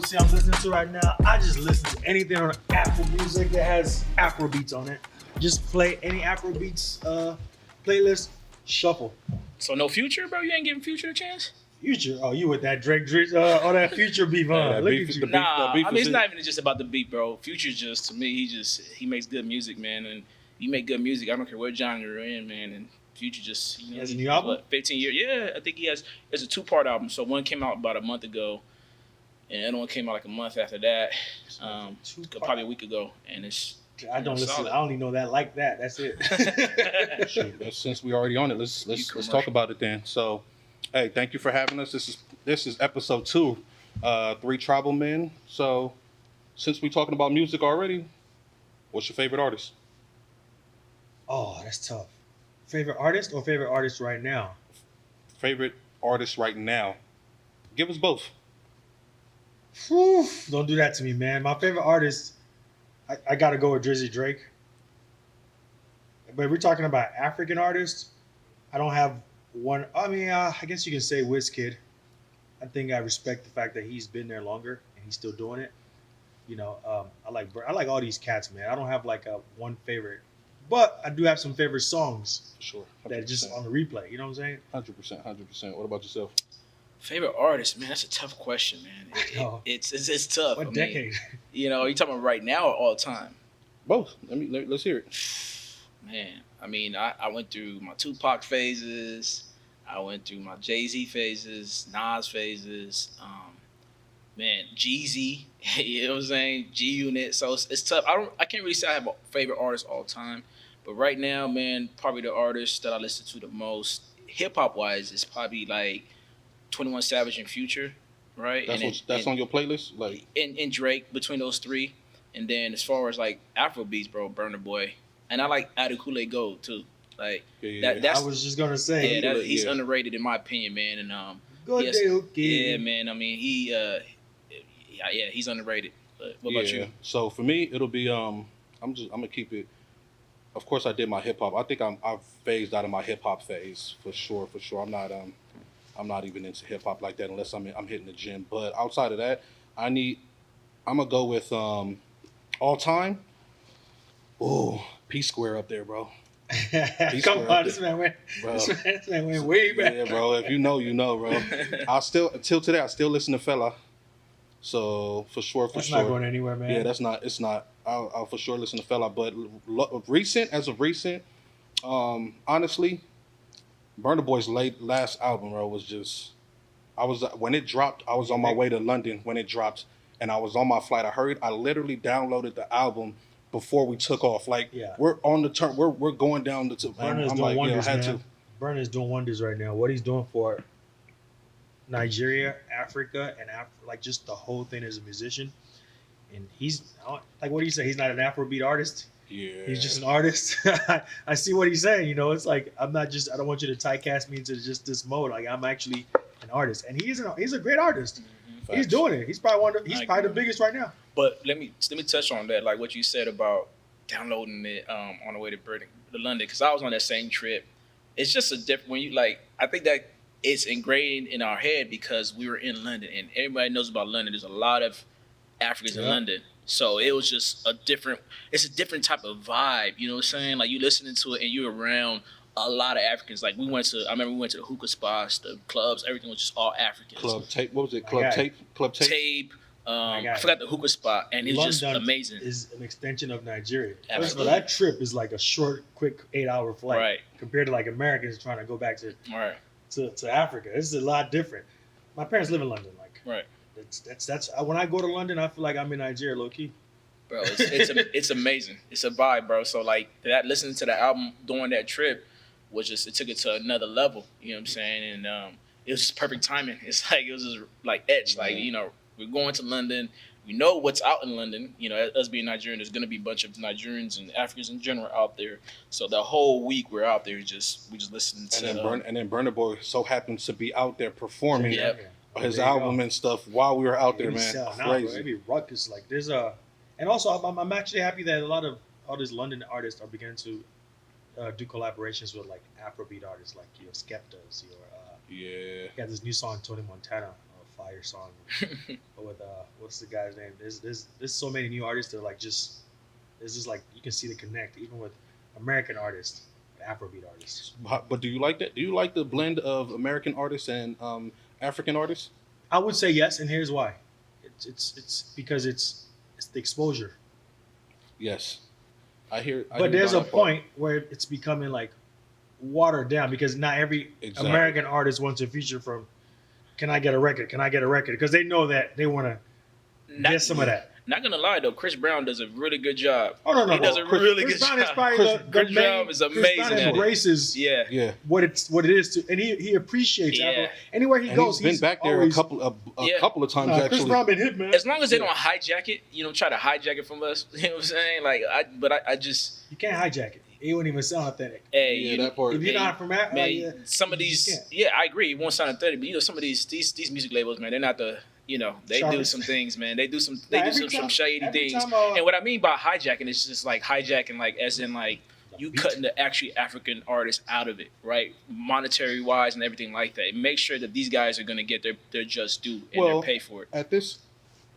see I'm listening to right now. I just listen to anything on Apple Music that has Afrobeats on it. Just play any Afrobeats playlist, shuffle. So no Future, bro? You ain't giving Future a chance? Future? Oh, you with that Drake, all that Future beef, huh? that Look beef- at you. the beef- Nah, beef I mean is it's it. not even just about the beat, bro. Future's just, to me, he makes good music, man. And you make good music, I don't care what genre you're in, man. And Future just, He has a new album? 15 years? Yeah, I think he has. It's a 2-part album. So one came out about a month ago, and the other one came out like a month after that, probably a week ago. And it's I don't listen. solid. I only know that like that. That's it. Shoot, since we already on it, let's commercial. talk about it then. So, hey, thank you for having us. This is episode 2, 3 Tribal Men. So, since we're talking about music already, what's your favorite artist? Oh, that's tough. Favorite artist or favorite artist right now? Favorite artist right now? Give us both. Whew, don't do that to me, man. My favorite artist, I gotta go with Drizzy Drake. But if we're talking about African artists, I don't have one. I mean, I guess you can say Wizkid. I think I respect the fact that he's been there longer and he's still doing it. You know, I like all these cats, man. I don't have like a one favorite, but I do have some favorite songs Sure. that are just on the replay. You know what I'm saying? 100%. What about yourself? favorite artist, man. That's a tough question, man. I know. It's tough. What I mean, decade? you know, you talking about right now or all time? Both. Let's hear it. Man, I mean, I went through my Tupac phases. I went through my Jay-Z phases, Nas phases. Man, Jeezy. You know what I'm saying? G Unit. So it's tough. I can't really say I have a favorite artist all time, but right now, man, probably the artist that I listen to the most, hip hop wise, is probably like 21 Savage and Future, right? That's on your playlist, like. And Drake, between those three. And then as far as like Afrobeats, bro, Burna Boy. And I like Adekunle Gold too. Like that's I was just gonna say, he's underrated in my opinion, man. And Good day, okay. yeah, man. I mean, he's underrated. But what about you? So for me, it'll be I'm gonna keep it. Of course, I did my hip hop. I think I've phased out of my hip hop phase for sure. I'm not even into hip hop like that unless I'm hitting the gym. But outside of that, I'm gonna go with all time. Oh, P Square up there, bro. Come on, this man went way back. Yeah, bro. If you know, you know, bro. Until today, I still listen to Fella. So for sure, That's not going anywhere, man. Yeah, it's not. I'll for sure listen to Fella. But as of recent, honestly, Burna Boy's last album, bro, was just. When it dropped, I was on my way to London when it dropped, and I was on my flight. I literally downloaded the album before we took off. Like, we're on the turn. We're going down the. Burna's doing wonders, man. Burna's doing wonders right now. What he's doing for Nigeria, Africa, and like just the whole thing as a musician. And he's like, what do you say? He's not an Afrobeat artist. Yeah, he's just an artist. I see what he's saying. You know, it's like I don't want you to typecast me into just this mode. Like I'm actually an artist, and he's a great artist. Mm-hmm. He's doing it. He's probably the biggest right now. But let me touch on that, like what you said about downloading it on the way to London, because I was on that same trip. It's just a different when you like. I think that it's ingrained in our head because we were in London, and everybody knows about London. There's a lot of Africans in London, so it was just it's a different type of vibe. You know what I'm saying? Like you listening to it and you're around a lot of Africans. Like I remember we went to the hookah spots, the clubs, everything was just all Africans. Club Tape. What was it? Club Tape. Tape. I forgot the hookah spot, and it's just amazing. Is an extension of Nigeria. Absolutely. First of all, that trip is like a short, quick 8-hour flight, right? Compared to like Americans trying to go back to Africa. This is a lot different. My parents live in London, like right. That's when I go to London, I feel like I'm in Nigeria, low key. Bro, it's amazing. It's a vibe, bro. So like that, listening to the album during that trip was just, it took it to another level. You know what I'm saying? And it was just perfect timing. It's like it was just like etched. Like, you know, we're going to London. We know what's out in London. You know, us being Nigerian, there's gonna be a bunch of Nigerians and Africans in general out there. So the whole week we're out there, we just listening to. And then Burna Boy so happens to be out there performing his album and stuff while we were out there, man. Crazy. It'd be ruckus. Like there's and also I'm actually happy that a lot of all these London artists are beginning to do collaborations with like Afrobeat artists, like Skepta's, you got this new song Tony Montana fire song with what's the guy's name? There's so many new artists that are like just there's just like you can see the connect even with American artists, Afrobeat artists. But do you like that? Do you like the blend of American artists and African artists? I would say yes, and here's why. It's because it's the exposure. Yes, I hear. But there's a point where it's becoming like watered down because not every American artist wants a feature from. Can I get a record? Can I get a record? Because they know that they want to get some of that. Not gonna lie though, Chris Brown does a really good job. Oh no, he does a really Chris good Brown job. Is probably Chris Brown is amazing. Chris Brown embraces what it is to, and he appreciates Afro. Anywhere he goes, he's been back there always, a couple of times actually. Chris Brown been hit, man. As long as they don't hijack it, try to hijack it from us. You know what I'm saying? Like I just you can't hijack it. It won't even sound authentic. Hey, that part. If you're not from Africa, some of these, I agree, it won't sound authentic. But some of these music labels, man, they're not the. They do some things, man. They do some shady things. And what I mean by hijacking is just like hijacking, like as in like you cutting the actually African artists out of it, right? Monetary wise and everything like that. Make sure that these guys are going to get their just due and they're paid for it.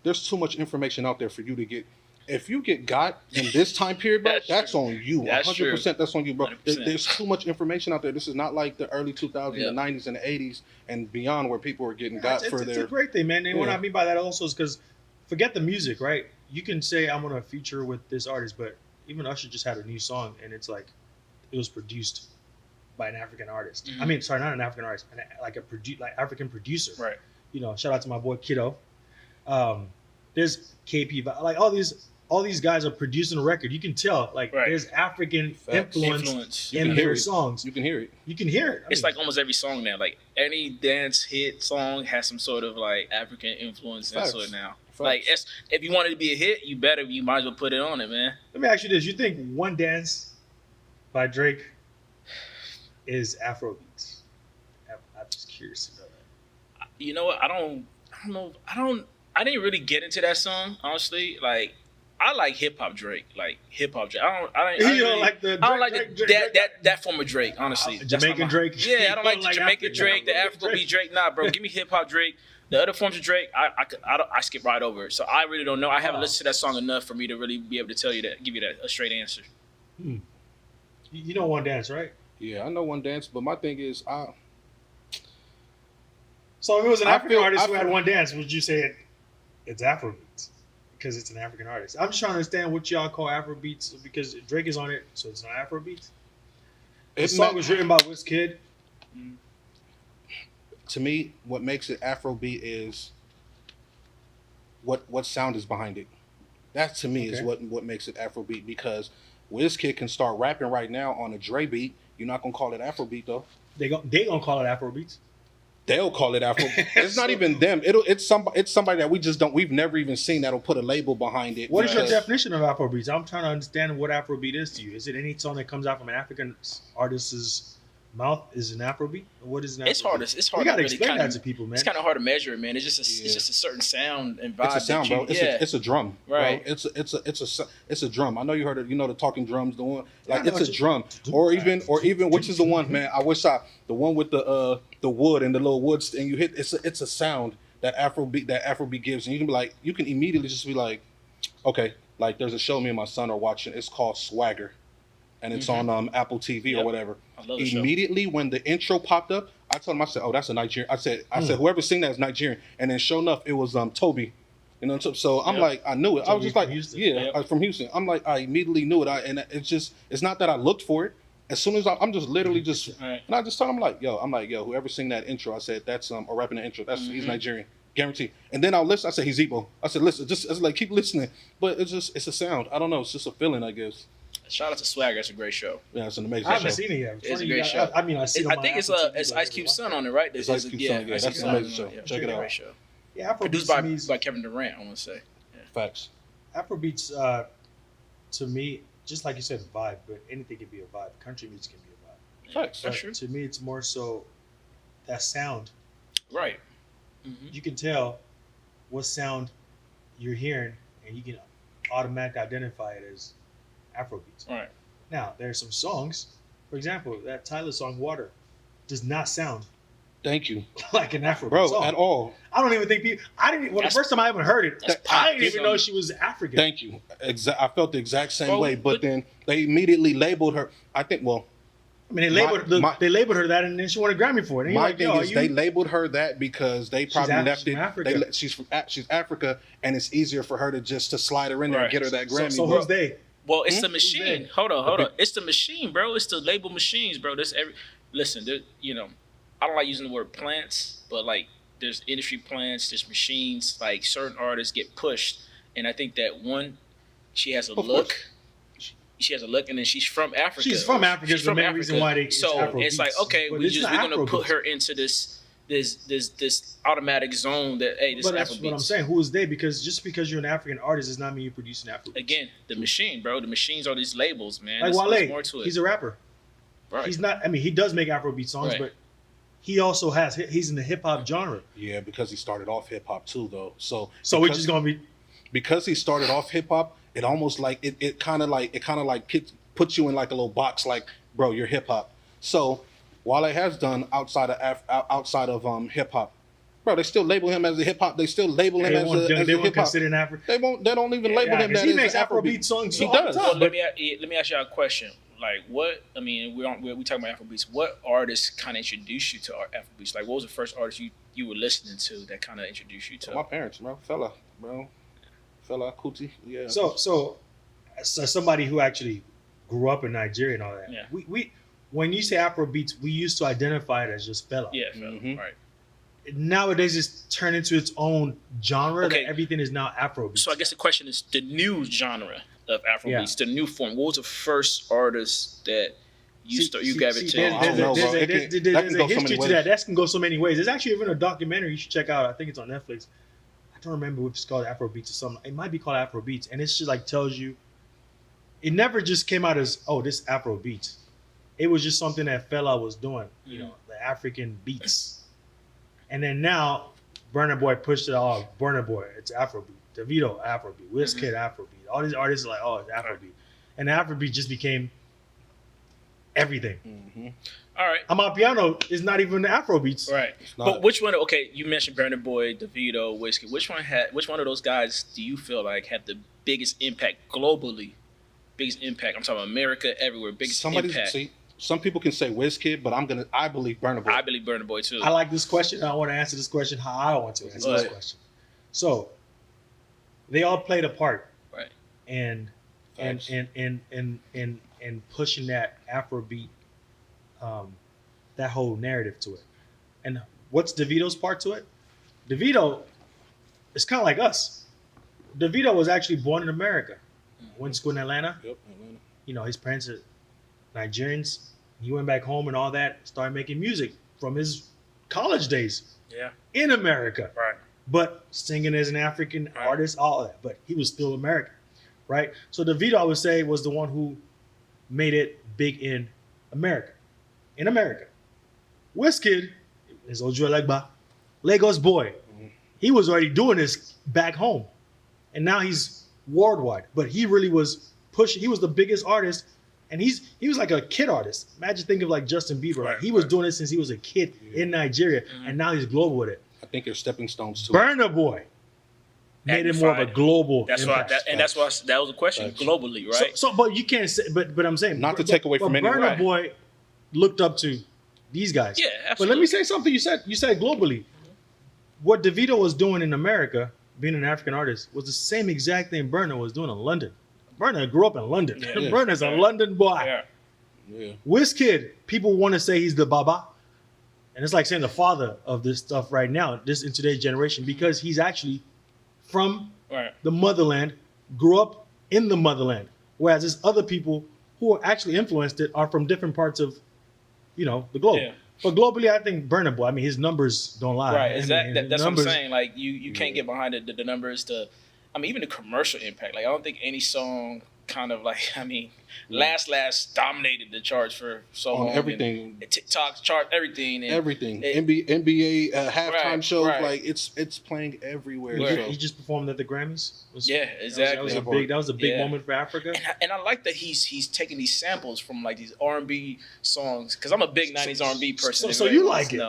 There's too much information out there for you to get. If you get got in this time period, bro, that's on you. 100%. That's on you, bro. There's too much information out there. This is not like the early 2000s, the 90s, and the 80s, and beyond, where people were getting got for their. It's a great thing, man. And what I mean by that also is because forget the music, right? You can say I'm gonna feature with this artist, but even Usher just had a new song, and it's like it was produced by an African artist. Mm-hmm. I mean, sorry, not an African artist, like African producer. Right. Shout out to my boy Kiddo. There's KP, like all these guys are producing a record. You can tell, like, there's African influence in their songs. You can hear it. You can hear it. It's like almost every song now. Like any dance hit song has some sort of like African influence into it now. Facts. Like if you want it to be a hit, you might as well put it on it, man. Let me ask you this: you think "One Dance" by Drake is Afrobeats? I'm just curious to know that. You know what? I don't know. I didn't really get into that song, honestly. Like. I like hip hop Drake, I don't like that form of Drake, honestly. Jamaican Drake. Yeah, I don't like the Jamaican Drake, the Afrobeat Drake. Nah, bro, give me hip hop Drake. The other forms of Drake, I skip right over it. So I really don't know. I haven't listened to that song enough for me to really be able to tell you that, give you a straight answer. You know One Dance, right? Yeah, I know One Dance, but my thing is, so if it was an African artist who had One Dance, would you say it's Afrobeats? Because it's an African artist. I'm just trying to understand what y'all call Afrobeats because Drake is on it, so it's not Afrobeats. The song was written by Wizkid. To me, what makes it Afrobeat is what sound is behind it. That to me is what makes it Afrobeat because Wizkid can start rapping right now on a Dre beat. You're not gonna call it Afrobeat though. They gonna call it Afrobeats. They'll call it Afro. It's not even them. It's somebody that we've never even seen that'll put a label behind it. What is your definition of Afrobeats? I'm trying to understand what Afrobeat is to you. Is it any song that comes out from an African artist's mouth is an Afrobeat? What is an Afrobeat? It's hard. You gotta explain that to people, man. It's kind of hard to measure it, man. It's just a certain sound and vibe. It's a sound, bro. It's a drum, right? Bro. It's a drum. I know you heard it. You know the talking drums, the one like it's a drum, or even which is the one, man. The one with the wood and the little woods, and you hit. It's a sound that Afrobeat gives, and you can immediately just be like, okay, like there's a show me and my son are watching. It's called Swagger. And it's on Apple TV or whatever. I love the Immediately show. When the intro popped up, I told him, I said, "Oh, that's a Nigerian." I said, "Whoever sing that is Nigerian." And then, sure enough, it was Toby. You know, so I'm like, I knew it. I was just like, I'm from Houston. I'm like, I immediately knew it. And it's not that I looked for it. As soon as I'm just literally just, and I just told him whoever sing that intro, I said that's or rapping the intro, he's Nigerian, guaranteed. And then I'll listen. I said he's Igbo. I said listen, it's like keep listening. But it's a sound. I don't know. It's just a feeling, I guess. Shout out to Swagger. It's a great show. Yeah, it's an amazing show. I haven't seen it yet. It's a great show. I mean, I see. I think it's Ice Cube's son on it, right? It's Ice Cube's son. Yeah, that's an amazing show. Check it out. Great show. Yeah, produced by Kevin Durant. I want to say. Yeah. Facts. Afrobeats, to me, just like you said, vibe. But anything can be a vibe. Country music can be a vibe. Facts. But to me, it's more so that sound. Right. Mm-hmm. You can tell what sound you're hearing, and you can automatically identify it as Afrobeats. Right. Now, there are some songs, for example, that Tyler song "Water" does not sound Thank you, like an Afrobeat bro. song. At all. I don't even think people. I didn't. Well, the first time I ever heard it, I didn't even know she was African. Thank you. I felt the exact same Bro, way, but then they immediately labeled her. I think. Well, I mean, they labeled her that, and then she won a Grammy for it. And my thing is, they labeled her that because they probably left she's it. from Africa. She's Africa, and it's easier for her to slide her in there and get her that Grammy. So who's they? Well, it's the machine. Hold on. It's the machine, bro. It's the label machines, bro. Listen, I don't like using the word plants, but like there's industry plants, there's machines. Like certain artists get pushed, and I think that one, she has a look. She has a look, and then she's from Africa. She's from Africa. She's the main reason why they. So it's like, okay, we're gonna put her into this automatic zone that hey, this. But that's Afrobeats. what I'm saying. Who is they? Because just because you're an African artist does not mean you produce an Afrobeat. Again, the machine, bro. The machines are these labels, man. Like there's Wale, more to it. he's a rapper. Right. He's not. I mean, he does make Afrobeat songs, but he also has. He's in the hip hop genre. Yeah, because he started off hip hop too, though. So we're just gonna be because he started off hip hop. It almost like it kind of like puts you in like a little box, like, bro, you're hip hop. So Wale has done outside of hip hop, bro. They still label him as a hip hop. They still label him as a hip hop. They don't even label him that. He makes Afrobeat songs. He does. Well, let me ask y'all a question. Like, what? I mean, we talking about Afrobeats. What artists kind of introduced you to Afrobeats? Like, what was the first artist you were listening to that kind of introduced you to? My parents, bro. Fella Kuti. Yeah. So somebody who actually grew up in Nigeria and all that. Yeah. We when you say Afrobeats, we used to identify it as just fella. Yeah, fella. Right. Nowadays, it's turned into its own genre. That everything is now Afrobeats. So I guess the question is the new genre of Afrobeats, the new form. What was the first artist that you gravitated? There's a history to that. That can go so many ways. There's actually even a documentary you should check out. I think it's on Netflix. I don't remember if it's called Afrobeats or something. It might be called Afrobeats, and it's just like tells you. It never just came out as this Afrobeats. It was just something that fella was doing. You know, the African beats. And then now, Burna Boy pushed it all. Burna Boy, it's Afrobeat. Davido, Afrobeat. Wizkid, Afrobeat. All these artists are like, it's Afrobeat. And the Afrobeat just became everything. All right. Amapiano is not even the Afrobeats. Right. But which one? Okay, you mentioned Burna Boy, Davido, Wizkid. Which one of those guys do you feel like had the biggest impact globally? Biggest impact. I'm talking about America, everywhere. Biggest impact. See, some people can say Wizkid, but I believe Burna Boy. I believe Burna Boy too. I like this question. I want to answer this question how I want to answer this question. So they all played a part, right? And pushing that Afrobeat, that whole narrative to it. And what's Davido's part to it? Davido is kind of like us. Davido was actually born in America. Went to school in Atlanta. Yep, Atlanta. You know, his parents are Nigerians. He went back home and all that, started making music from his college days. Yeah. In America. Right. But singing as an African artist, all of that. But he was still American. Right? So Davido, I would say, was the one who made it big in America. In America. Wizkid is Oju Elegba, Lagos boy. He was already doing this back home. And now he's worldwide, but he really was pushing. He was the biggest artist, and he was like a kid artist. Imagine think of like Justin Bieber. Right, he was doing it since he was a kid in Nigeria, and now he's global with it. I think they're stepping stones too. Burna Boy made it more of a global. That's impact. why, and that's why that was a question globally, right? So, but you can't say. But I'm saying not to take away from anyone. Burna Boy looked up to these guys. Yeah, absolutely. But let me say something. You said globally. What Davido was doing in America, being an African artist, was the same exact thing Burna was doing in London. Burna grew up in London. Yeah. Burna's a London boy. Yeah. Wizkid, people want to say he's the Baba. And it's like saying the father of this stuff right now, this in today's generation, because he's actually from the motherland, grew up in the motherland. Whereas there's other people who are actually influenced it are from different parts of, the globe. Yeah. But globally, I think Burna Boy, I mean, his numbers don't lie. Right, that's what I'm saying. Like, you can't get behind the numbers to, I mean, even the commercial impact. Like, I don't think any song kind of like, I mean, Last dominated the charts for so long. Everything. TikTok chart, everything. And everything. NBA halftime shows, like, it's playing everywhere. He just performed at the Grammys. Exactly. That was a big moment for Africa. And I like that he's taking these samples from like these R&B songs, because I'm a big 90s R&B person. So you like it?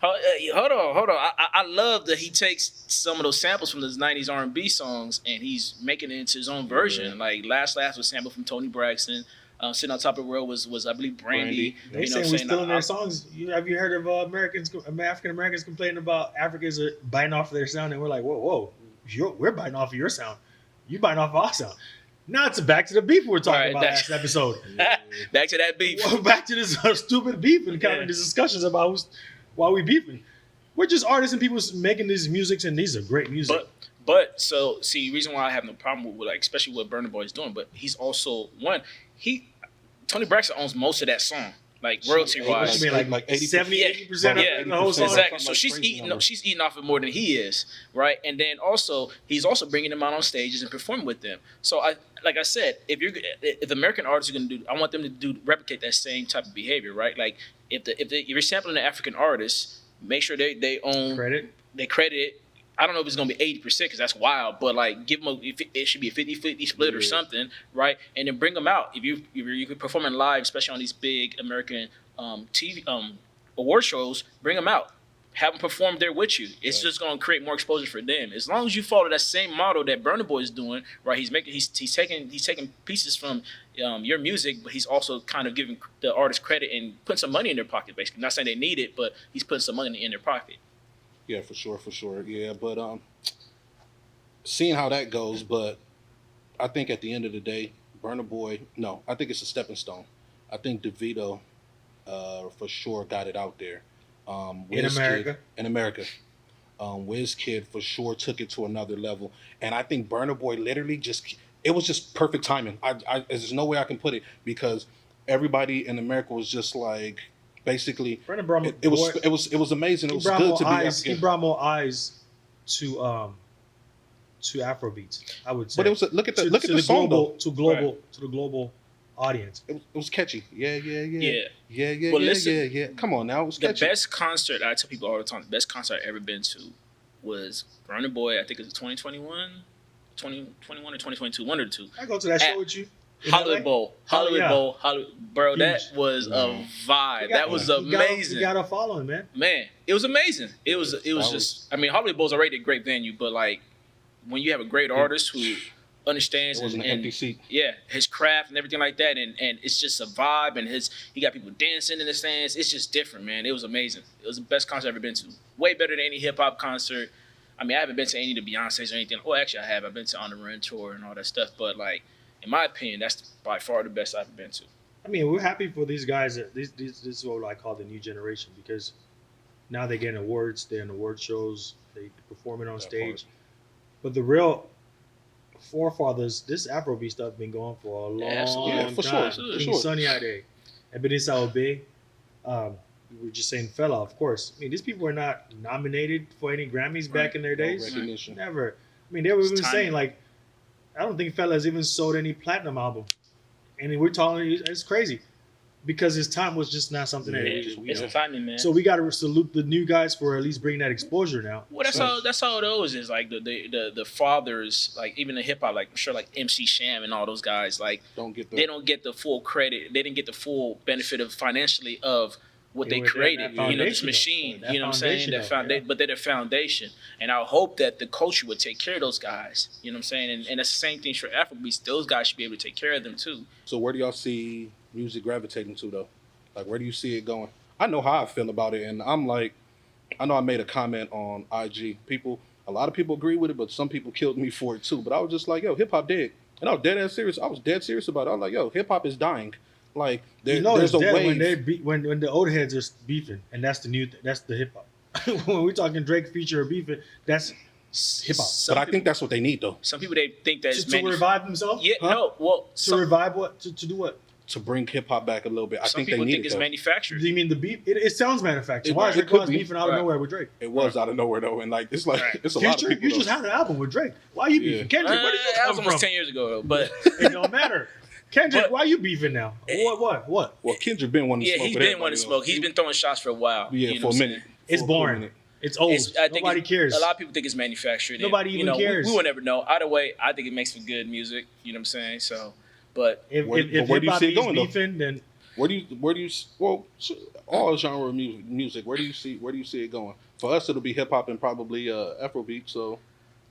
Hold on. I love that he takes some of those samples from those '90s R&B songs and he's making it into his own version. Yeah. Like Last was sampled from Tony Braxton. Sitting on Top of the World was I believe Brandy. They You know what say I'm we're saying? stealing their songs. Have you heard of African Americans complaining about Africans are biting off their sound, and we're like, whoa, we're biting off of your sound. You biting off our sound. Now it's back to the beef we were talking about last episode. Back to that beef. Well, back to this stupid beef and kind of these discussions about why we beefing. We're just artists and people making these musics, and these are great music. But so see, reason why I have no problem with like, especially what Burna Boy is doing, but he's also Tony Braxton owns most of that song, like royalty wise. Like 80% of the whole song. Exactly. So she's eating off it more than he is, right? And then also he's also bringing them out on stages and performing with them. So like I said, if American artists are going to do, I want them to replicate that same type of behavior, right? Like if you're sampling an African artist, make sure they own they credit it. I don't know if it's going to be 80% because that's wild, but like give them it should be a 50-50 split or something, right? And then bring them out. If you could perform in live, especially on these big American TV award shows, bring them out. Have them perform there with you. It's just going to create more exposure for them. As long as you follow that same model that Burna Boy is doing, right? He's taking pieces from your music, but he's also kind of giving the artist credit and putting some money in their pocket, basically. Not saying they need it, but he's putting some money in their pocket. Yeah, for sure. Yeah, but seeing how that goes, but I think at the end of the day, Burna Boy, no, I think it's a stepping stone. I think DeVito for sure got it out there. In America. WizKid for sure took it to another level. And I think Burna Boy literally it was just perfect timing. There's no way I can put it because everybody in America was just like, basically, it was amazing. It was good to be African. He brought more eyes to Afrobeats, I would say. But it was look at the song global, to the global audience. It was catchy. Yeah. Well, listen, yeah. Come on now, it was catchy. The best concert, I tell people all the time, the best concert I've ever been to was Burna Boy. I think it was 2021 or 2022, one or two. I go to that show with you. Hollywood Bowl, bro. Huge. That was a vibe. That was amazing. You got to follow him, man. Man, it was amazing. It was just. I mean, Hollywood Bowl's already a great venue, but like when you have a great artist who understands it was an empty seat. Yeah, his craft and everything like that, and it's just a vibe, and he got people dancing in the stands. It's just different, man. It was amazing. It was the best concert I've ever been to. Way better than any hip hop concert. I mean, I haven't been to any of the Beyonce's or anything. Well, actually, I have. I've been to On the Run tour and all that stuff, but like. In my opinion, that's by far the best I've been to. I mean, we're happy for these guys. This is what I call the new generation because now they're getting awards. They're in award shows. They performing on stage. But the real forefathers, this Afrobeat stuff been going for a long time. King Sunny Ade, Ebenezer Obey. We were just saying Fela, of course. I mean, these people were not nominated for any Grammys back in their days. Recognition. Never. I mean, they were even saying like. I don't think Fela has even sold any platinum album. And we're talking, it's crazy. Because his time was just not something that it's timing, man. So we got to salute the new guys for at least bringing that exposure now. Well, that's all those is like the fathers, like even the hip hop, like I'm sure like MC Sham and all those guys, like they don't get the full credit. They didn't get the full benefit of financially of what they created, this machine, you know what I'm saying? But they're the foundation. And I hope that the culture would take care of those guys, you know what I'm saying? And that's the same thing for Afrobeats. Those guys should be able to take care of them too. So where do y'all see music gravitating to though? Like where do you see it going? I know how I feel about it, and I'm like, I know I made a comment on IG. A lot of people agree with it, but some people killed me for it too. But I was just like, yo, hip hop dead. And I was dead ass serious. I was dead serious about it. I was like, yo, hip hop is dying. Like there's a wave when the old heads are beefing, and that's the new that's the hip hop. When we're talking Drake feature or beefing, that's hip hop. But I think that's what they need though. Some people they think that's to revive themselves. Yeah, no, well, to revive what? To do what? To bring hip hop back a little bit. I think they need it. Some people think it's manufactured. Do you mean the beef? It sounds manufactured. Why is Rick Ross beefing out of nowhere with Drake? It was out of nowhere though, and like it's like it's a Future, lot of people. You just had an album with Drake. Why are you beefing? Kendrick, where did you come that was almost from? 10 years ago though, but it don't matter. Kendrick, why are you beefing now? What? Well, Kendrick been wanting to smoke. Yeah, he's been wanting to smoke. He's been throwing shots for a while. Yeah, for a minute. It's boring. It's old. Nobody cares. A lot of people think it's manufactured. Nobody even cares. We will never know. Either way, I think it makes for good music. You know what I'm saying? So, but if hip hop is beefing, then Well, all genre of music. Where do you see it going? For us, it'll be hip hop and probably Afrobeat. So,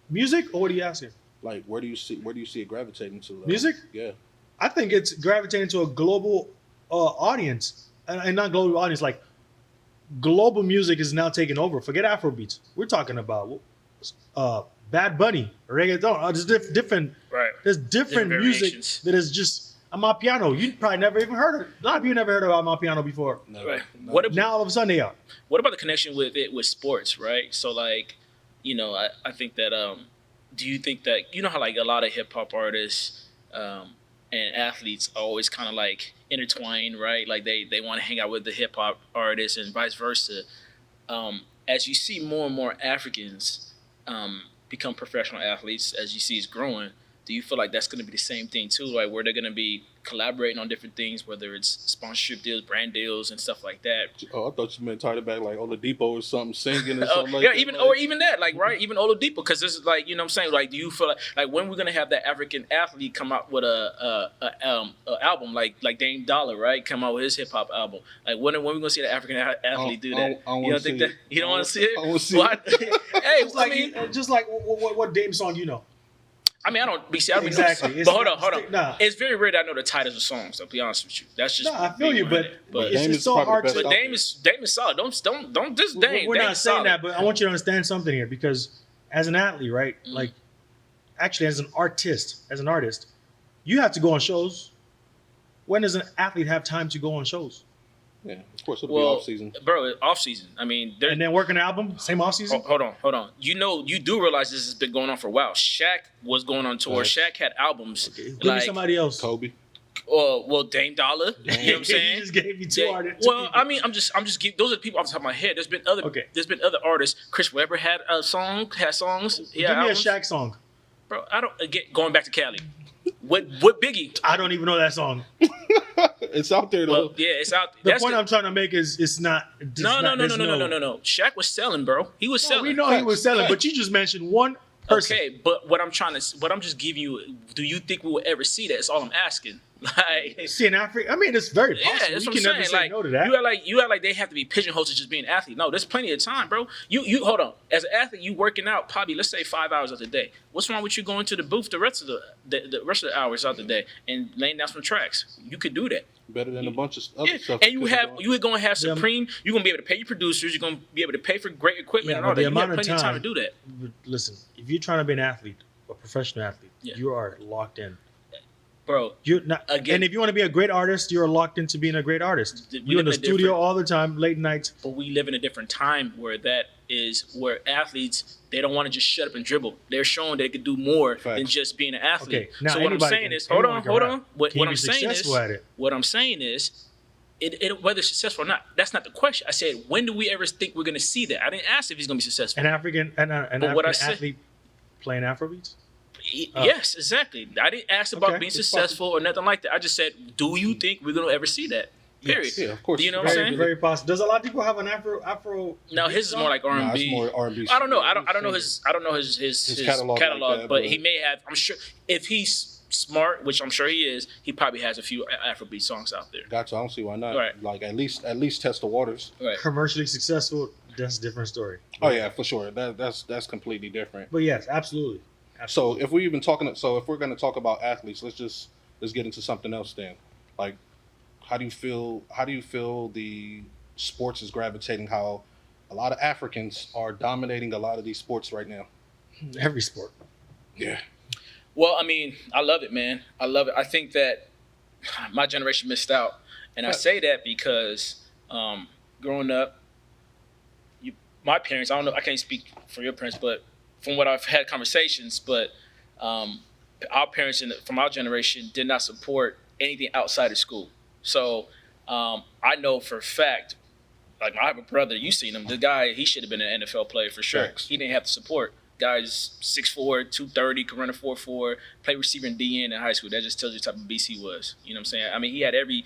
Music, or what are you asking? like, where do you see it gravitating to? Music? Yeah. I think it's gravitating to a global audience, and not global audience. Like global music is now taking over. Forget Afrobeats. We're talking about Bad Bunny, reggaeton. There's different. Right. There's different Different music variations. that is just Amapiano. You probably never even heard of. A lot of you never heard of Amapiano before. No, Right. no. Now all of a sudden they are. What about the connection with it with sports, right? So like, I think that do you think that how like a lot of hip hop artists and athletes are always kind of like intertwined, right? Like they want to hang out with the hip hop artists and vice versa. As you see more and more Africans become professional athletes, as you see is growing, do you feel like that's going to be the same thing too? Like where they're going to be collaborating on different things, whether it's sponsorship deals, brand deals, and stuff like that. Oh, I thought you meant tied it back like Oladipo or something, singing or Oh, something like yeah, that. even like, or even that, like right, even Oladipo, because this is like what I'm saying. Like, do you feel like when we're gonna have that African athlete come out with a album like Dame Dollar, right? Come out with his hip hop album. Like when we gonna see the African athlete do that? I don't You wanna don't think see that it. you don't I want to see it? I wanna see What? it. Hey, Just like, just like what Dame song you know? I mean, I don't be see. I don't Exactly. Know, It's but hold not- on. nah. It's very rare that I know the titles of songs. I'll be honest with you. That's just No, I feel me you, running but it. it's Dame just is so probably hard the best to. out Dame is solid. Don't diss Dame. We're Dame not is saying solid. that, but I want you to understand something here because as an athlete, right? Mm. Like, actually, as an artist, you have to go on shows. When does an athlete have time to go on shows? Yeah, of course it'll Well, be off season. bro, off season. I mean, there. And then work an album, same off season. Hold on. You do realize this has been going on for a while. Shaq was going on tour. Right. Shaq had albums. Okay, give like, me somebody else. Kobe. well, Dame Dollar. You know what I'm saying? You just gave me two Dame- artists. Well, I mean, I'm just giving. Those are the people off the top of my head. There's been other. Okay. There's been other artists. Chris Webber had songs. give me a albums. Shaq song. Bro, I don't get going back to Cali. What Biggie? I don't even know that song. It's out there though. Well, yeah, it's out. The That's point the- I'm trying to make is it's not. It's no. not, there's No. Shaq was selling, bro. He was No, selling. we know he was selling, but you just mentioned one person. Okay, but what I'm just giving you. Do you think we will ever see that? That's all I'm asking. Like, See, in Africa, I mean, it's very yeah, possible. that's You what can I'm never saying. say Like, no to that. you act like they have to be pigeonholed to just being an athlete. No, there's plenty of time, bro. You hold on. As an athlete, you working out probably let's say 5 hours of the day. What's wrong with you going to the booth the rest of the rest of the hours of the day and laying down some tracks? You could do that. Better than a bunch of other Yeah, stuff. and you're gonna have Yeah. Supreme. You're gonna be able to pay your producers. You're gonna be able to pay for great equipment Yeah, and but all the that. You have amount of plenty of time to time- do that. Listen, if you're trying to be an athlete, a professional athlete, Yeah. you are locked in. Bro, You're not, Again- and if you want to be a great artist, you're locked into being a great artist. We You're in the live in a studio different- all the time, late nights. but we live in a different time where where athletes they don't want to just shut up and dribble. They're showing they could do more than Facts. just being an athlete. Okay, now so what I'm anybody saying can- is, hold anyone on. can rap. What Can you I'm be saying successful is, at it? what I'm saying is, it whether it's successful or not, that's not the question. I said, when do we ever think we're going to see that? I didn't ask if he's going to be successful. An African But what I said- athlete playing Afrobeats. Yes, exactly. I didn't ask about Okay, being it's successful or nothing like that. I just said, do you think we're going to ever see that? Period. Yes. Yeah, of course. Do you know what I'm Very, saying? very possible. Does a lot of people have an Afro? No, his is more like Nah, R&B. it's more R&B. I don't know. I don't know his catalog, catalog like that, but but- he may have. I'm sure if he's smart, which I'm sure he is, he probably has a few Afrobeat songs out there. Gotcha. I don't see why not. Right. Like at least test the waters. Right. Commercially successful, that's a different story. Oh yeah, for sure. That's completely different. But yes, absolutely. So if we're going to talk about athletes, let's get into something else then. Like, how do you feel the sports is gravitating? How a lot of Africans are dominating a lot of these sports right now. Every sport. Yeah. Well, I mean, I love it, man. I love it. I think that my generation missed out, and I say that because growing up, my parents. I don't know. I can't speak for your parents, but from what I've had conversations, but our parents from our generation did not support anything outside of school. So I know for a fact, like I have a brother, you seen him, the guy, he should have been an NFL player for sure. Facts. He didn't have the support. Guy's 6'4", 230, could run a 4.4, play receiver and DN in high school. That just tells you the type of beast he was. You know what I'm saying? I mean, he had every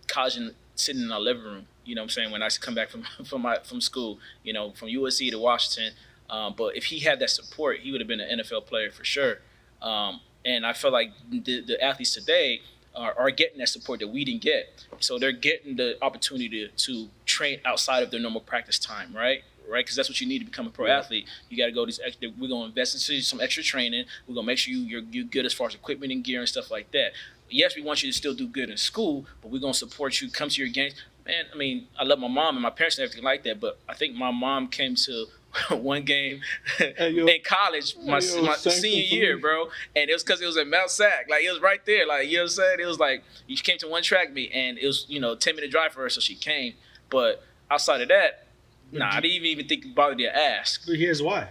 college sitting in our living room. You know what I'm saying? When I used to come back from school, you know, from USC to Washington. But if he had that support, he would have been an NFL player for sure. And I feel like the athletes today, are getting that support that we didn't get. So they're getting the opportunity to train outside of their normal practice time, right? Right, because that's what you need to become a pro athlete. You got to go these extra. We're gonna invest into some extra training. We're gonna make sure you're good as far as equipment and gear and stuff like that. Yes, we want you to still do good in school, but we're gonna support you. Come to your games, man. I mean, I love my mom and my parents and everything like that, but I think my mom came to one game in college, my senior year, bro, and it was because it was at Mount Sac. Like, it was right there. Like, you know what I'm saying? It was like she came to one track meet, and it was 10-minute drive for her, so she came. But outside of that, nah, I didn't even think bother to ask. But here's why: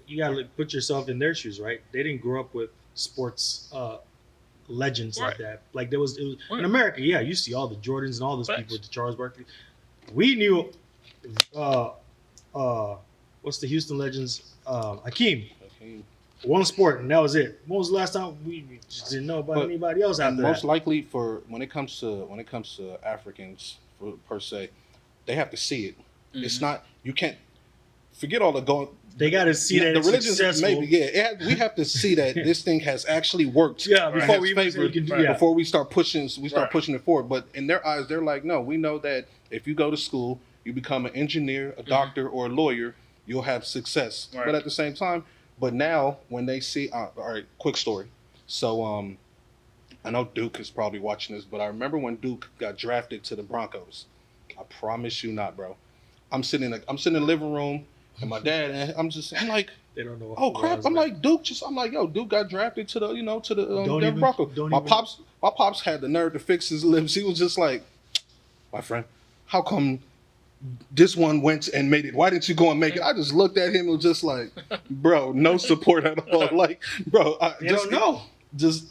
you gotta put yourself in their shoes, right? They didn't grow up with sports legends like that. Like it was in America. Yeah, you see all the Jordans and all those people, the Charles Barkley. We knew. What's the Houston Legends? Hakeem. One sport, and that was it. When was the last time we just didn't know about anybody else out there? Most likely, for when it comes to Africans per se, they have to see it. Mm-hmm. It's not, you can't forget all the going. They got to see that the it's religions successful. Maybe we have to see that this thing has actually worked. Yeah, before we before we start pushing it forward. But in their eyes, they're like, no, we know that if you go to school, you become an engineer, a doctor, or a lawyer, you'll have success. Right. But at the same time, now when they see, all right, quick story. So I know Duke is probably watching this, but I remember when Duke got drafted to the Broncos. I promise you not, bro. I'm sitting in the living room, and my dad, and I'm like, they don't know. Oh crap! I'm like, Duke, yo, Duke got drafted to the Denver Broncos. My pops had the nerve to fix his lips. He was just like, my friend, how come this one went and made it? Why didn't you go and make it? I just looked at him and was just like, bro, no support at all. Like, bro, they don't know. Just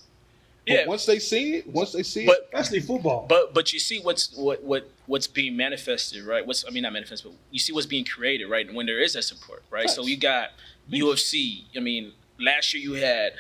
yeah. Once they see it, especially football. But you see what's being manifested, right? Not manifested, but you see what's being created, right? When there is that support, right? Facts. So you got UFC. I mean, last year you had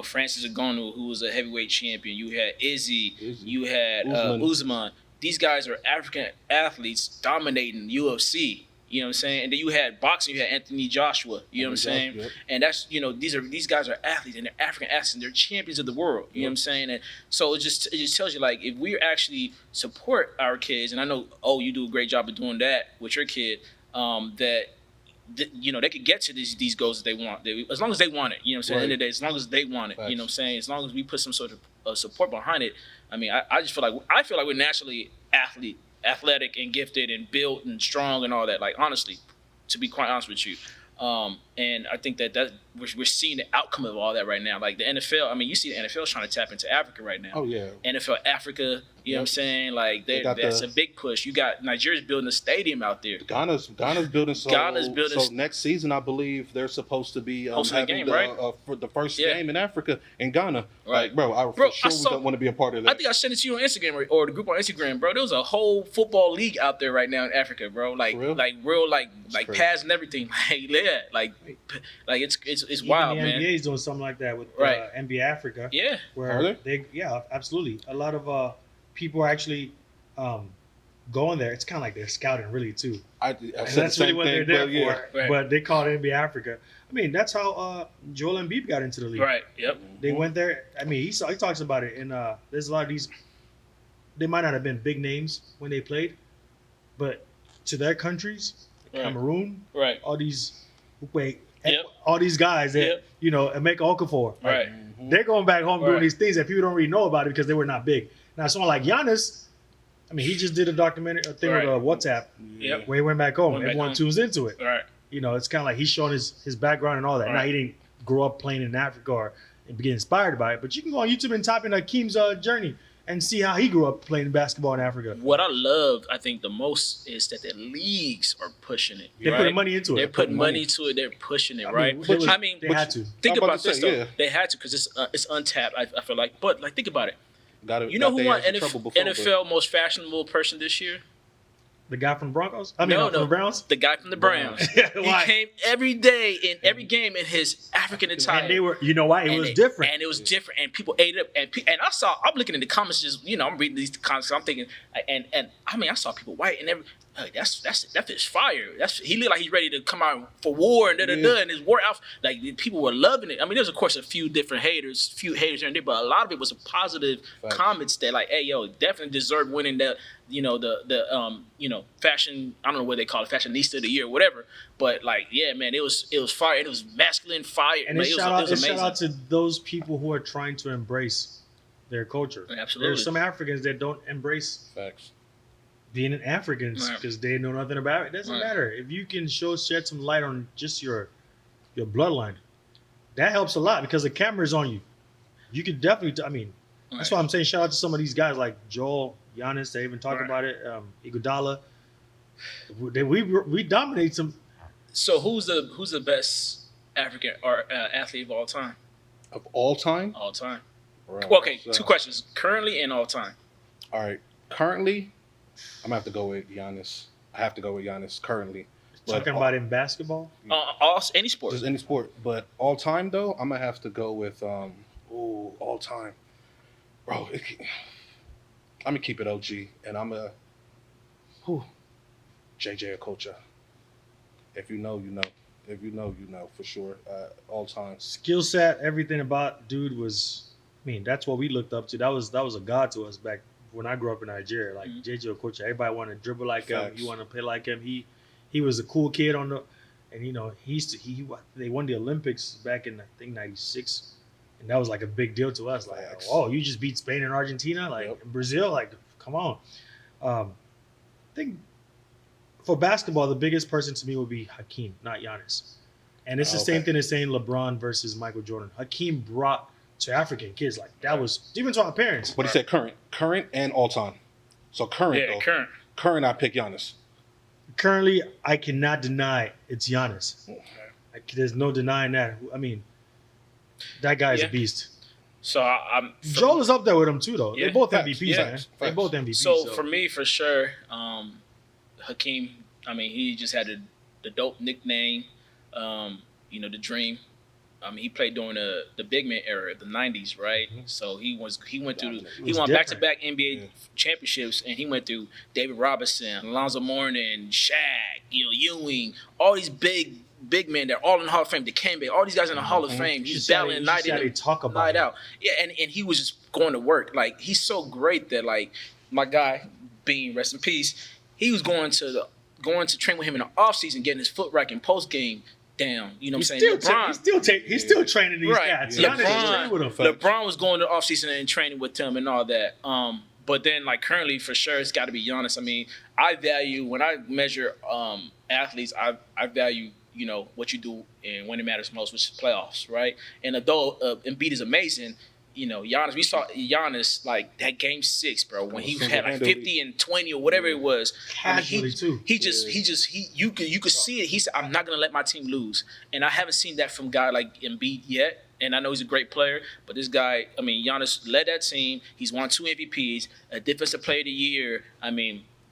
Francis Ngannou, who was a heavyweight champion. You had Izzy. You had Usman. These guys are African athletes dominating UFC. You know what I'm saying? And then you had boxing. You had Anthony Joshua. You know what I'm saying? Yep. And that's these guys are athletes, and they're African athletes, and they're champions of the world. You know what I'm saying? And so it just tells you, like, if we actually support our kids, and I know you do a great job of doing that with your kid, that they could get to these goals that they want, as long as they want it. You know what I'm saying? Right. At the end of the day, as long as they want it. Facts. You know what I'm saying? As long as we put some sort of support behind it. I mean, I just feel like we're naturally athletic and gifted and built and strong and all that. Like, honestly, to be quite honest with you, and I think that we're seeing the outcome of all that right now. Like the NFL, I mean, you see the NFL is trying to tap into Africa right now. Oh yeah, NFL Africa. You know what I'm saying? Like that's a big push. You got Nigeria's building a stadium out there. Ghana's building. So next season, I believe they're supposed to be having game, right? For the first game in Africa in Ghana. Right, like, bro, I want to be a part of that. I think I sent it to you on Instagram or the group on Instagram, bro. There was a whole football league out there right now in Africa, bro. Like pads and everything. Like it's wild, the man. NBA is doing something like that with NBA Africa. Yeah, where absolutely. A lot of people are actually going there. It's kind of like they're scouting, really, too. That's really what they're there for. Right. But they call it NBA Africa. I mean, that's how Joel Embiid got into the league. Right. Yep. They went there. I mean, he talks about it, and there's a lot of these. They might not have been big names when they played, but to their countries, Cameroon, all these all these guys that Emeka Okafor, right? They're going back home doing these things that people don't really know about it because they were not big. Now, someone like Giannis, I mean, he just did a documentary, a thing with WhatsApp, where he went back home. Everyone tunes into it. Right. It's kind of like he's showing his background and all that. Right. Now, he didn't grow up playing in Africa or get inspired by it, but you can go on YouTube and type in Hakeem's journey and see how he grew up playing basketball in Africa. What I love, I think, the most is that the leagues are pushing it. They're putting money into it. They're putting money to it. They're pushing it, right? They had to. Think about this, though. They had to because it's untapped, I feel like. But, think about it. You know who won NFL most fashionable person this year? The guy from the Broncos? From the Browns? The guy from the Browns. He came every day in every game in his African attire. And they were, you know why? It was different. And it was different. And people ate it up. And I'm looking in the comments, I'm reading these comments. I'm thinking, and I mean, I saw people white and Hey, that fish fire. He looked like he's ready to come out for war and and his war outfit. Like people were loving it. I mean, there's of course a few haters here and there, but a lot of it was a positive comments that like, hey yo, definitely deserved winning the fashion. I don't know what they call it, fashionista of the year or whatever. But like, yeah, man, it was fire. It was masculine fire. And it was amazing. Shout out to those people who are trying to embrace their culture. Absolutely. There's some Africans that don't embrace being an Africans because they know nothing about it. It doesn't matter. If you can shed some light on just your bloodline, that helps a lot because the camera's on you. You could definitely, that's why I'm saying shout out to some of these guys like Joel, Giannis, they even talk about it, Iguodala. We dominate some. So who's the best African or athlete of all time? Of all time? All time. Right. Well, okay, two questions. Currently and all time. All right. Currently, I'm going to have to go with Giannis. I have to go with Giannis currently. Talking about in basketball? Any sport. Just any sport. But all time, though, I'm going to have to go with, all time. Bro, I'm going to keep it OG. And I'm going to, JJ Okocha. If you know, you know. If you know, you know, for sure. All time. Skill set, everything about dude was, that's what we looked up to. That was a god to us back when I grew up in Nigeria. Like JJ Okocha, everybody wanted to dribble like him. You want to play like him. He was a cool kid and they won the Olympics back in I think '96, and that was like a big deal to us. Like, you just beat Spain and Argentina, like Brazil, like come on. I think for basketball, the biggest person to me would be Hakeem, not Giannis. And it's the same thing as saying LeBron versus Michael Jordan. Hakeem brought to African kids, like that was even to our parents. But he said current and all time. So current, current, I pick Giannis. Currently, I cannot deny it's Giannis. There's no denying that. That guy is a beast. So Joel is up there with him too, though. They both MVPs, man. They both MVPs. So for me, for sure, Hakeem. He just had the dope nickname. The Dream. He played during the big man era of the *90s, right? Mm-hmm. So he won back-to-back NBA championships, and he went through David Robinson, Alonzo Mourning, Shaq, Ewing, all these big men. They're all in the Hall of Fame. Dikembe, all these guys in the Hall of Fame. He's battling night out. Yeah, and he was just going to work. Like he's so great that like my guy, Bean, rest in peace. He was going to train with him in the offseason, getting his foot rack and post game down. You know what I'm saying? He's still training these guys. Yeah. LeBron was going to the offseason and training with them and all that. But then, like, currently, for sure, it's got to be Giannis. I value, when I measure athletes, I value, what you do and when it matters most, which is playoffs, right? And although Embiid is amazing, Giannis, we saw Giannis, like, that game 6, bro, when he had, like, 50 and 20 or whatever it was. You could see it. He said, I'm not going to let my team lose. And I haven't seen that from a guy like Embiid yet. And I know he's a great player, but this guy, Giannis led that team. He's won 2 MVPs, a Defensive Player of the Year.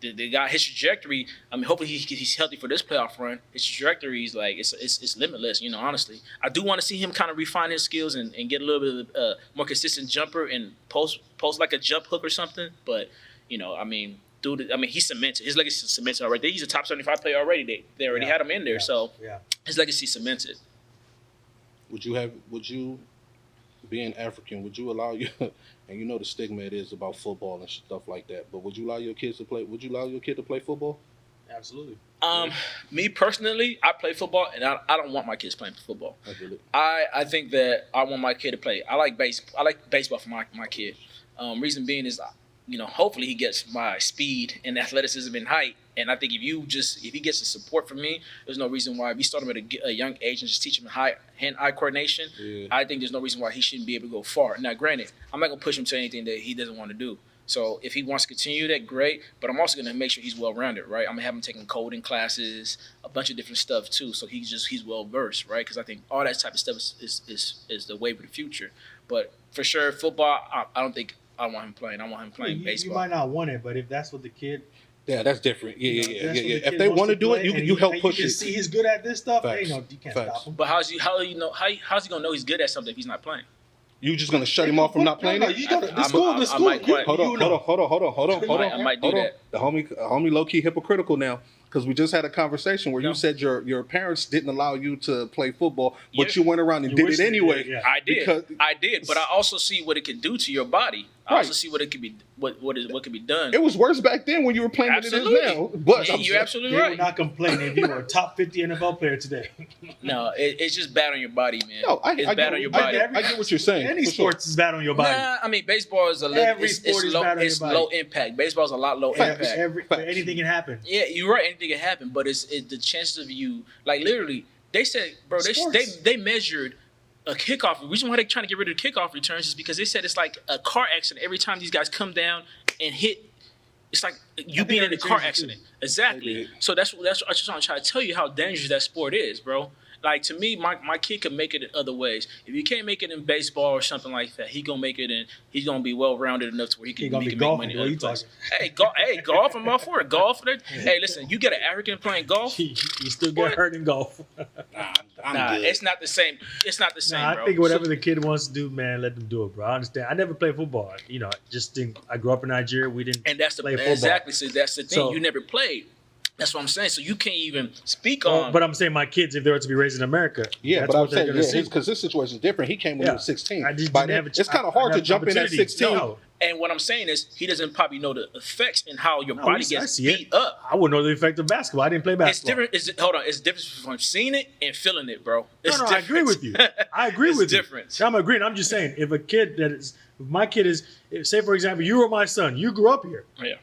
The guy, his trajectory, hopefully he's healthy for this playoff run. His trajectory is like, it's limitless, honestly. I do want to see him kind of refine his skills and get a little bit of more consistent jumper and post like a jump hook or something. But, dude, he's cemented. His legacy is cemented already. He's a top 75 player already. They already had him in there, so his legacy is cemented. Would you, being African, would you allow your, and the stigma it is about football and stuff like that, but would you allow your kid to play football? Absolutely. Me personally, I play football, and I don't want my kids playing football. I think that I want my kid to play. I like baseball for my kid. Reason being is, hopefully he gets my speed and athleticism and height. And I think if he gets the support from me, there's no reason why, if you start him at a young age and just teach him hand-eye coordination, I think there's no reason why he shouldn't be able to go far. Now, granted, I'm not going to push him to anything that he doesn't want to do. So if he wants to continue that, great. But I'm also going to make sure he's well-rounded, right? I'm going to have him taking coding classes, a bunch of different stuff too, so he's well-versed, right? Because I think all that type of stuff is the way for the future. But for sure, football, I don't think I want him playing. I want him playing baseball. You might not want it, but if that's what the kid... Yeah, that's different. Yeah. If they want to do it, you help push it. You see he's good at this stuff. You can't stop him. But how's he gonna know he's good at something if he's not playing? You just gonna shut him off from not playing No, it? you got the I school. might quite- Hold on. I might do that. The homie low key hypocritical now because we just had a conversation where No. you said your parents didn't allow you to play football, but Yeah. you went around and You did wish it they anyway. did, yeah. I did, but I also see what it can do to your body. I Right. also see what it could be, what can be done. It was worse back then when you were playing than it Absolutely. is now. But Yeah, I'm you're saying- absolutely They right. would not complain if you were a top 50 NFL player today. No, it's just bad on your body, man. No, I it's get bad on your body. I get what you're saying. Any for sure. sports is bad on your body. Nah, I mean baseball is a little. Every sport is low, bad on it's your body. low impact. Baseball's a lot low Facts. impact. Facts. Anything can happen. Yeah, you're right. Anything can happen, but it's the chances of you like literally. They said, bro, Sports. they measured a kickoff. The reason why they're trying to get rid of the kickoff returns is because they said it's like a car accident every time these guys come down and hit. It's like you think being in they a car changed it accident. They Exactly. did. So that's what I just want to try to tell you how dangerous that sport is, bro. Like to me, my kid could make it in other ways. If you can't make it in baseball or something like that, he gonna make it in. He's gonna be well rounded enough to where he He can, gonna he be can make golfing. money. What other you places. talking? Hey, golf. I'm all for it. Golf. Hey, listen, you get an African playing golf. You still get hurt in golf. I'm Nah, good. it's not the same. It's not the same, Nah, I bro. think whatever the kid wants to do, man, let them do it, bro. I understand. I never played football. You know, just think I grew up in Nigeria. We didn't. And that's the play football. exactly. So that's the thing. So- You never played. That's what I'm saying. So you can't even speak Oh, on. but I'm saying my kids, if they were to be raised in America, Yeah, that's but I'm what they're saying, gonna see. because his situation is different. He came when Yeah. he was 16. I just By didn't then, have a- it's kind I of hard to didn't have jump in at opportunity. 16. No. and what I'm saying is, he doesn't probably know the effects and how your No, body I gets see it. beat up. I wouldn't know the effect of basketball. I didn't play It's basketball. different. Hold on. It's different from seeing it and feeling it, bro. It's No, I agree with you. I agree It's with different. you. I'm agreeing. I'm just saying, if a kid that is, if my kid is, say for example, you were my son, you grew up here. Yeah.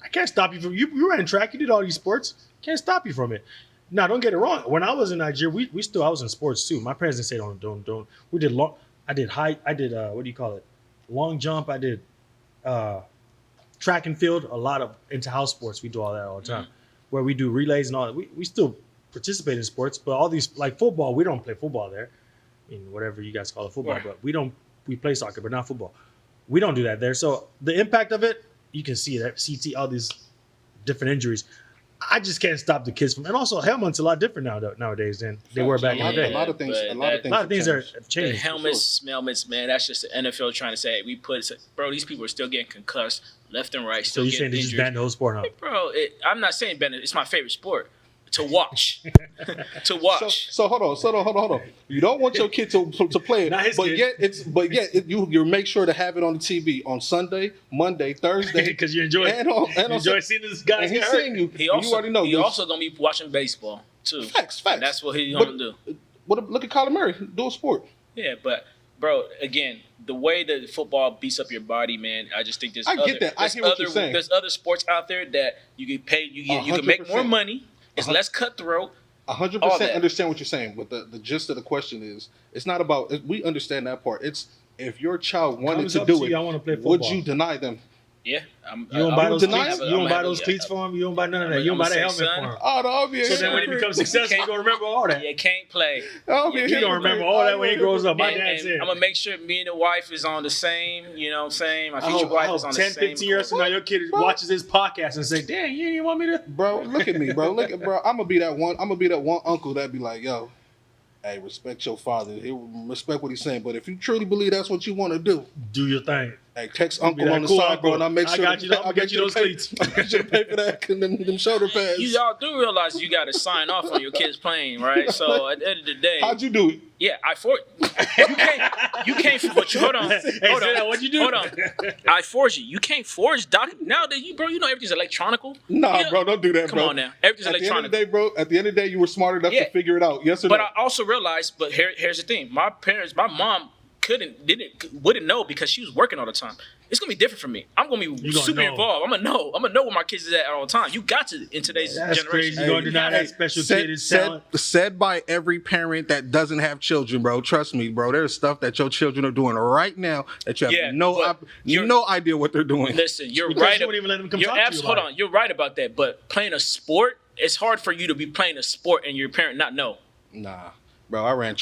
I can't stop you from you ran track, you did all these sports. Can't stop you from it. Now, don't get it wrong. When I was in Nigeria, I was in sports too. My parents didn't say don't. We did long. I did what do you call it? Long jump. I did track and field. A lot of inter-house sports. We do all that all the time. Where we do relays and all that. We still participate in sports, but all these like football, we don't play football there. I mean, whatever you guys call it football, Right. but we play soccer, but not football. We don't do that there. So the impact of it, you can see that CT, all these different injuries. I just can't stop the kids from, and also helmets a lot different nowadays than they were back in the A day. lot of things. but A lot of that- things. A lot of things have are changed. have The changed. helmets, man. That's just the NFL trying to say, hey, we put, bro. These people are still getting concussed left and right. So Still you're saying getting they just injured. banned the whole sport, huh? Bro, I'm not saying ban it. It's my favorite sport to watch. To So, watch. so hold on. You don't want your kid to play Not his it, but kid. yet you make sure to have it on the TV on Sunday, Monday, Thursday, Because you enjoy and on, you enjoy seeing this guy and get he's hurt. seeing you. He you also already know. he this. also gonna be watching baseball too. Facts. And that's what he's But- gonna do. Look at Kyler Murray, do a sport. Yeah, but bro, again, the way that football beats up your body, man, I just think there's I get that. I hear what you're saying. There's other sports out there that you get paid, you can make more 100%. money. It's less cutthroat. 100% All that. understand what you're saying, but the gist of the question is, it's not about. We understand that part. It's if your child wanted Comes to up do to it, you, I wanna play would football. you deny them? Yeah, You don't buy those deny cleats. him? You don't buy those cleats for him. You don't buy none of that. You don't buy the I'ma helmet say, for son, him. Oh, no, I'll be a So then when he hypocrite. becomes successful, you gonna remember all that. You can't play. I'll be a You He gonna hypocrite. remember all that when he grows up. My dad And said. I'm gonna make sure me and the wife is on the same. You know what I'm saying? My I future hope, wife is on 10, the same. 15 years from now, your kid Bro. watches this podcast and say, "Damn, you didn't want me to." Bro, look at me, bro. I'm gonna be that one. I'm gonna be that one uncle that be like, yo, hey, respect your father. He respect what he's saying. But if you truly believe that's what you want to do, Do your thing. hey, text Be uncle that on the cool side, uncle. bro, and I'll make I sure got you. I'll get you those cleats. I'll get you to pay for that them shoulder pads. You all do realize you got to sign off on your kids playing, right? So at the end of the day, How'd you do it? yeah, you can't. But hold on, Hey, hold say on, that, what'd you do? Hold on. I forge you. You can't forge document nowadays. You know everything's electronical. Nah, Yeah. bro, don't do that, Come bro. on now, everything's At the end of electronic. the day, bro, at the end of the day, you were smart enough Yeah. to figure it out. Yes or But no? I also realized, but here's the thing: my mom wouldn't know because she was working all the time. It's gonna be different for me. I'm gonna be You gonna super know. involved. I'm gonna know where my kids is at all the time. You got to in today's That's generation. crazy. You're gonna deny that special kid his talent. said by every parent that doesn't have children, bro. Trust me, bro. There's stuff that your children are doing right now that you have Yeah, but no idea what they're doing. Listen, you're Because right. you wouldn't even let them come you're talk to you abs- about Hold it. on, you're right about that. But playing a sport, it's hard for you to be playing a sport and your parent not know. Nah, bro. I ran.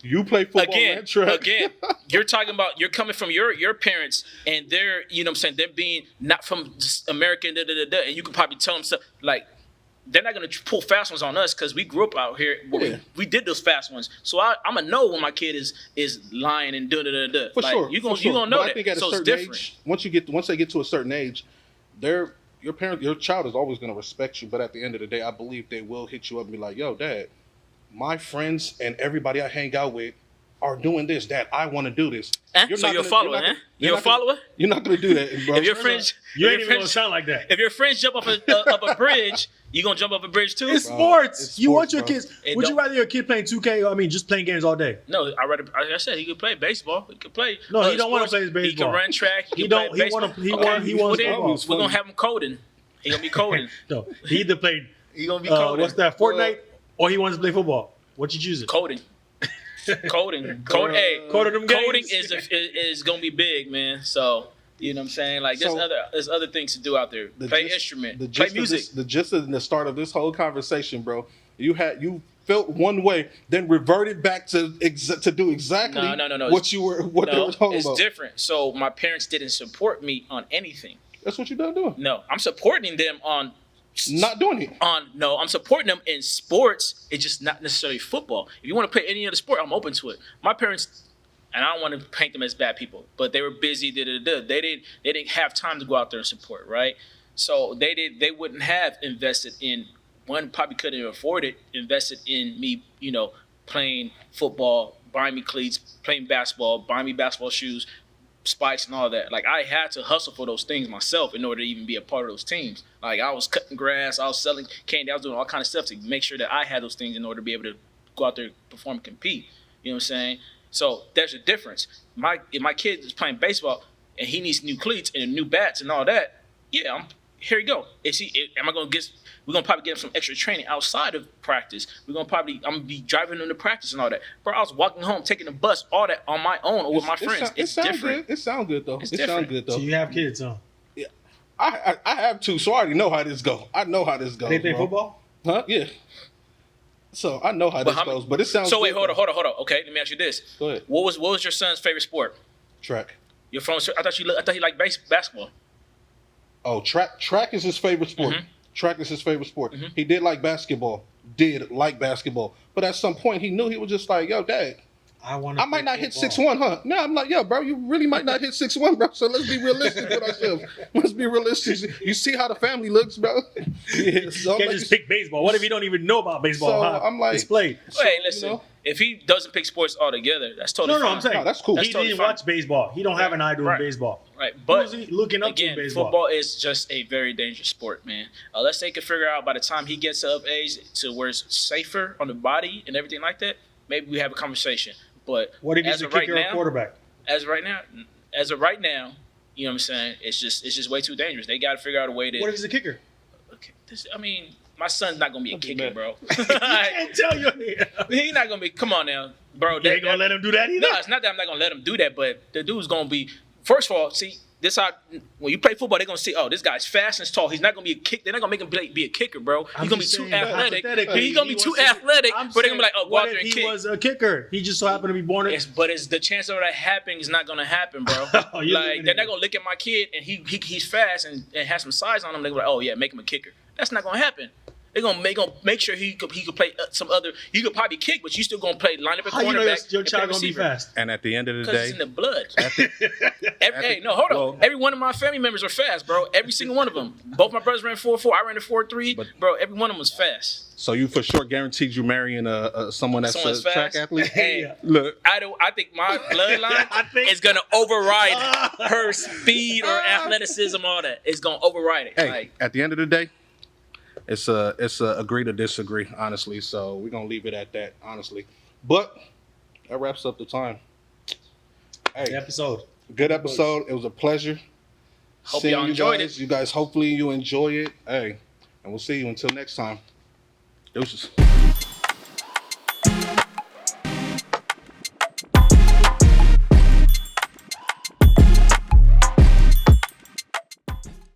You play football, ran track. Again, you're talking about you're coming from your parents and they're, you know what I'm saying, they're being not from American, and you can probably tell them stuff like they're not going to pull fast ones on us because we grew up out here. We did those fast ones. So I'm going to know when my kid is lying and da-da-da-da. For sure. You're going to know but that. I think at a so certain it's different. age, once they get to a certain age, your child is always going to respect you. But at the end of the day, I believe they will hit you up and be like, yo, Dad, my friends and everybody I hang out with are doing this. Dad, I want to do this. You're a follower, huh? You're a follower? You're not going to do that, bro. If your friends... You ain't even going to sound like that. If your friends jump up a bridge, you going to jump up a bridge too? It's sports. It's You want sports, your bro. kids... Would you rather your kid playing 2K or, just playing games all day? No, like I said, he could play baseball. He could play... No, he don't want to play his baseball. He can run track. He can don't... play He want to... He baseball. wants We're football. going to have him coding. He going to be coding. No, he either played... He going to be coding. What's that? Fortnite? Or he wants to play football. What you choosing? Coding. Coding. Hey, Coding them coding games. is gonna be big, man. So you know what I'm saying? Like there's other things to do out there. Play instrument. Play music. The gist of the start of this whole conversation, bro. You felt one way, then reverted back to do exactly No. what you were they were talking about. It's different. So my parents didn't support me on anything. That's what you done doing. No, I'm supporting them on. Not doing it. I'm supporting them in sports. It's just not necessarily football. If you want to play any other sport, I'm open to it. My parents, and I don't want to paint them as bad people, but they were busy. They didn't have time to go out there and support, right? So they wouldn't have invested in one. Probably couldn't afford it. Invested in me, playing football, buying me cleats, playing basketball, buying me basketball shoes, spikes and all that. Like I had to hustle for those things myself in order to even be a part of those teams. Like I was cutting grass, I was selling candy, I was doing all kind of stuff to make sure that I had those things in order to be able to go out there, perform, and compete. You know what I'm saying? So there's a difference. If my kid is playing baseball and he needs new cleats and new bats and all that, yeah, here you go. We're gonna probably get him some extra training outside of practice. I'm gonna be driving him to practice and all that. Bro, I was walking home, taking the bus, all that on my own or with my friends. It's different. Good. It sounds good though. It's it sounds good though. So you have kids, huh? Yeah, I have two, so I already know how this go. I know how this goes. They play bro. football? Huh? Yeah. So I know how this goes, but it sounds. So wait, good, hold on. Okay, let me ask you this. Go ahead. What was your son's favorite sport? Track. Your phone. I thought he liked basketball. Oh, track is his favorite sport. Mm-hmm. Track is his favorite sport. Mm-hmm. He did like basketball. But at some point, he knew he was just like, yo, Dad, I might not hit 6'1", huh? No, I'm like, yo, bro, you really might not hit 6'1", bro. So let's be realistic with ourselves. Let's be realistic. You see how the family looks, bro. Yeah, so you can't just pick baseball. What if you don't even know about baseball? So Huh? I'm like, it's played. Hey, listen. If he doesn't pick sports altogether, that's totally fine. I'm saying that's cool. He didn't watch baseball. He don't have an idol in baseball. Right, but who's he looking up again, to in baseball? football is just a very dangerous sport, man. Unless they can figure out by the time he gets up age to where it's safer on the body and everything like that, maybe we have a conversation. But what if he's a kicker or quarterback? As of right now, you know what I'm saying? It's just way too dangerous. They got to figure out a way to. What if he's a kicker? Okay, my son's not gonna be a kicker, bro. You can't tell you. He's not gonna be. Come on now, bro. You ain't gonna let him do that either. No, it's not that I'm not gonna let him do that, but the dude's gonna be. First of all, see this how when you play football, they're gonna see. Oh, this guy's fast and tall. He's not gonna be a kick. They're not gonna make him be a kicker, bro. He's gonna be too athletic. He's gonna be too athletic. But they're gonna be like, oh, go out there and kick. He was a kicker. He just so happened to be born. But it's the chance of that happening is not gonna happen, bro. Like they're not gonna look at my kid and he's fast and has some size on him. They're gonna be like, oh yeah, make him a kicker. That's not gonna happen. They're gonna make sure he could play some other. You could probably kick, but you still gonna play line up at cornerback. How you know your child gonna be fast? And at the end of the Because day, it's in the blood. Hold on. Every one of my family members are fast, bro. Every single one of them. Both my brothers ran 4.4. I ran a 4.3. Bro, every one of them was fast. So you for sure guaranteed you marrying someone that's a track athlete? Hey, look, I think my bloodline is gonna override her speed or athleticism, all that. It's gonna override it. Hey, at the end of the day, it's a agree to disagree, honestly. So we're gonna leave it at that, honestly. But that wraps up the time. Hey, good episode. It was a pleasure. Hope y'all enjoyed it. You guys, hopefully you enjoy it. Hey, and we'll see you until next time. Deuces.